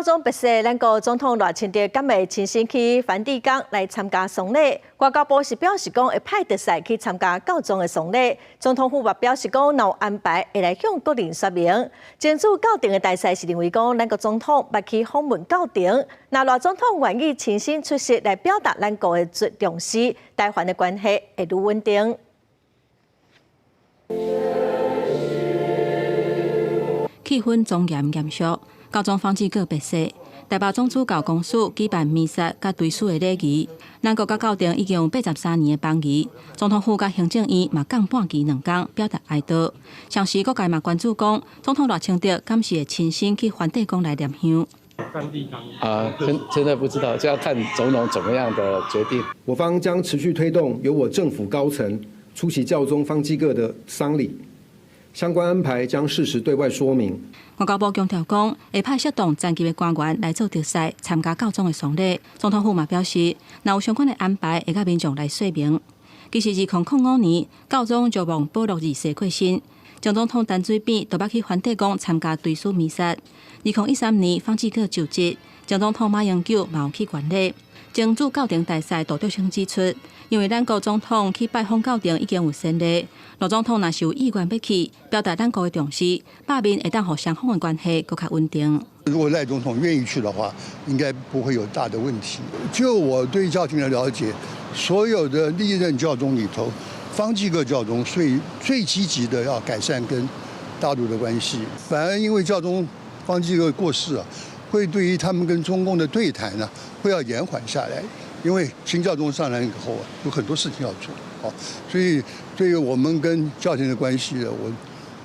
高中毕业，咱国总统赖清德今日亲身去梵蒂冈来参加丧礼。外交部是表示讲会派特使去参加教宗的丧礼。总统府也表示讲有安排会来向国人说明。前驻教廷的大使是认为讲，咱国总统捌去访问教廷，那赖总统愿意亲身出席来表达咱国的重视，台湾的关系会愈稳定。气氛庄严严肃。教宗方济各别逝，台北总主教公署举办弥撒甲追思的礼仪。咱国甲教廷已经有83年的邦谊，总统府甲行政院嘛降半旗2天，表达哀悼。上时各界嘛关注讲，总统赖清德敢是会亲身去梵蒂冈来念香。现在不知道，这要看总统怎么样的决定。我方将持续推动由我政府高层出席教宗方济各的丧礼。相关安排将适时对外说明。外交部强调讲，会派适当层级的官员来做特使参加教宗的丧礼。总统府嘛表示，若有相关的安排，会甲民众来说明。其实2005年，教宗就望保禄2世过身，蒋总统陈水扁就捌去梵蒂冈参加追思弥撒。2013年，方济各就职，蒋总统马英九嘛有去观礼。前驻教廷大使杜德生指出，因为咱国总统去拜访教廷已经有先例，罗总统若是有意愿要去，表达咱国的重视，罢免会当互双方的关系更加稳定。如果赖总统愿意去的话，应该不会有大的问题。就我对教廷的了解，所有的历任教宗里头，方济各教宗最积极的要改善跟大陆的关系，反而因为教宗方济各过世啊，会对于他们跟中共的对谈呢，会要延缓下来。因为新教宗上来以后啊，有很多事情要做，所以对于我们跟教廷的关系呢，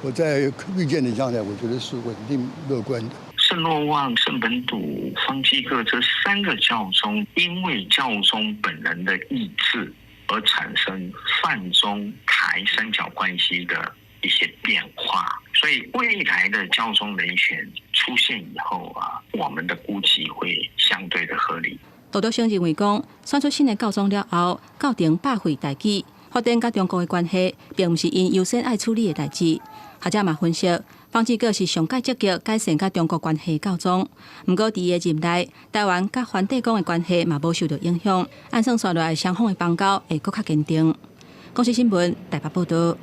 我在预见的将来，我觉得是稳定乐观的。圣若望、圣本笃、方济各这3个教宗，因为教宗本人的意志而产生梵中台三角关系的一些变化，所以未来的教宗人选出现以后啊，我们的估计会相对的合理。杜德生认为讲，选出新的教宗了后，教廷百废待举，发展甲中国的关系，并不是因优先爱处理的代志。学者嘛分析，方济各是上届积极改善甲中国关系的教宗。不过，伫伊的任内，台湾甲梵蒂冈的关系嘛无受到影响，按算下来，双方的邦交会更加坚定。公视新闻台北报道。